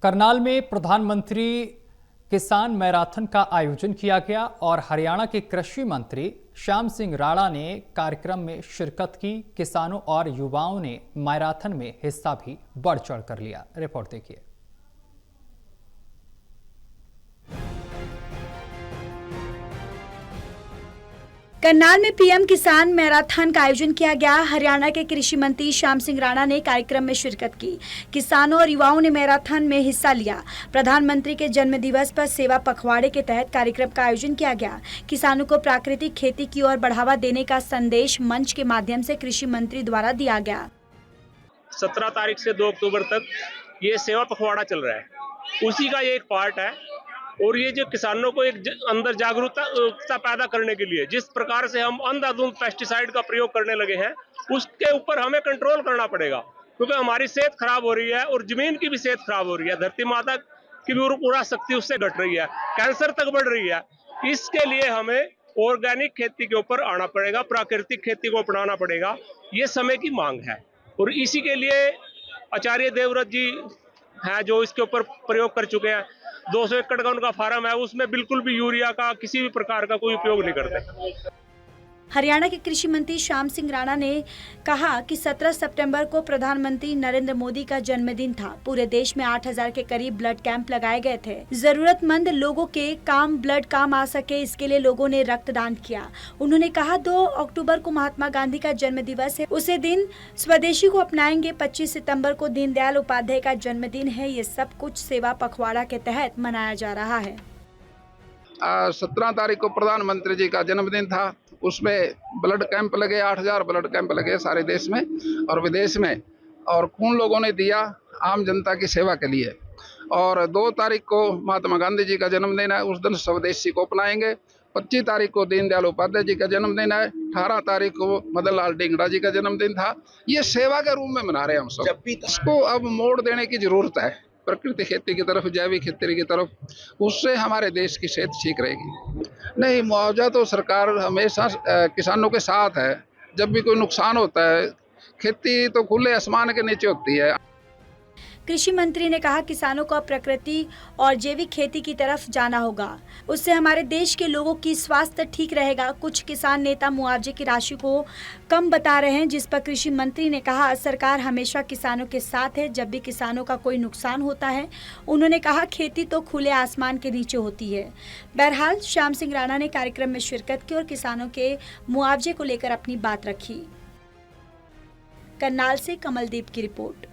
करनाल में प्रधानमंत्री किसान मैराथन का आयोजन किया गया और हरियाणा के कृषि मंत्री श्याम सिंह राणा ने कार्यक्रम में शिरकत की। किसानों और युवाओं ने मैराथन में हिस्सा भी बढ़ चढ़कर लिया। रिपोर्ट देखिए। करनाल में पीएम किसान मैराथन का आयोजन किया गया। हरियाणा के कृषि मंत्री श्याम सिंह राणा ने कार्यक्रम में शिरकत की। किसानों और युवाओं ने मैराथन में हिस्सा लिया। प्रधानमंत्री के जन्म दिवस पर सेवा पखवाड़े के तहत कार्यक्रम का आयोजन किया गया। किसानों को प्राकृतिक खेती की ओर बढ़ावा देने का संदेश मंच के माध्यम से कृषि मंत्री द्वारा दिया गया। 17 तारीख से 2 अक्टूबर तक ये सेवा पखवाड़ा चल रहा है, उसी का ये एक पार्ट है। और ये जो किसानों को एक अंदर जागरूकता पैदा करने के लिए जिस प्रकार से हम अंधाधुंध पेस्टिसाइड का प्रयोग करने लगे हैं, उसके ऊपर हमें कंट्रोल करना पड़ेगा, क्योंकि हमारी सेहत खराब हो रही है और जमीन की भी सेहत खराब हो रही है। धरती माता की भी पूरा शक्ति उससे घट रही है, कैंसर तक बढ़ रही है। इसके लिए हमें ऑर्गेनिक खेती के ऊपर आना पड़ेगा, प्राकृतिक खेती को अपनाना पड़ेगा। ये समय की मांग है और इसी के लिए आचार्य देवव्रत जी हैं जो इसके ऊपर प्रयोग कर चुके हैं। 200 एकड़ का उनका फार्म है, उसमें बिल्कुल भी यूरिया का किसी भी प्रकार का कोई उपयोग नहीं करते। हरियाणा के कृषि मंत्री श्याम सिंह राणा ने कहा कि 17 सितंबर को प्रधानमंत्री नरेंद्र मोदी का जन्मदिन था। पूरे देश में 8000 के करीब ब्लड कैंप लगाए गए थे। जरूरतमंद लोगों के ब्लड काम आ सके, इसके लिए लोगों ने रक्तदान किया। उन्होंने कहा 2 अक्टूबर को महात्मा गांधी का जन्म दिवस है, उसे दिन स्वदेशी को अपनाएंगे। 25 सितम्बर को दीनदयाल उपाध्याय का जन्मदिन है। ये सब कुछ सेवा पखवाड़ा के तहत मनाया जा रहा है। 17 तारीख को प्रधानमंत्री जी का जन्मदिन था, उसमें ब्लड कैंप लगे, 8000 ब्लड कैंप लगे सारे देश में और विदेश में, और खून लोगों ने दिया आम जनता की सेवा के लिए। और 2 तारीख को महात्मा गांधी जी का जन्मदिन है, उस दिन स्वदेशी को अपनाएंगे। 25 तारीख को दीनदयाल उपाध्याय जी का जन्मदिन है। 18 तारीख को मदन लाल ढींगड़ा जी का जन्मदिन था। ये सेवा के रूप में मना रहे हैं हम सब। इसको अब मोड़ देने की जरूरत है, प्रकृति खेती की तरफ, जैविक खेती की तरफ। उससे हमारे देश की सेहत ठीक रहेगी। नहीं, मुआवजा तो सरकार हमेशा किसानों के साथ है। जब भी कोई नुकसान होता है, खेती तो खुले आसमान के नीचे होती है। कृषि मंत्री ने कहा किसानों को प्रकृति और जैविक खेती की तरफ जाना होगा, उससे हमारे देश के लोगों की स्वास्थ्य ठीक रहेगा। कुछ किसान नेता मुआवजे की राशि को कम बता रहे हैं, जिस पर कृषि मंत्री ने कहा सरकार हमेशा किसानों के साथ है। जब भी किसानों का कोई नुकसान होता है, उन्होंने कहा खेती तो खुले आसमान के नीचे होती है। बहरहाल श्याम सिंह राणा ने कार्यक्रम में शिरकत की और किसानों के मुआवजे को लेकर अपनी बात रखी। करनाल से कमलदीप की रिपोर्ट।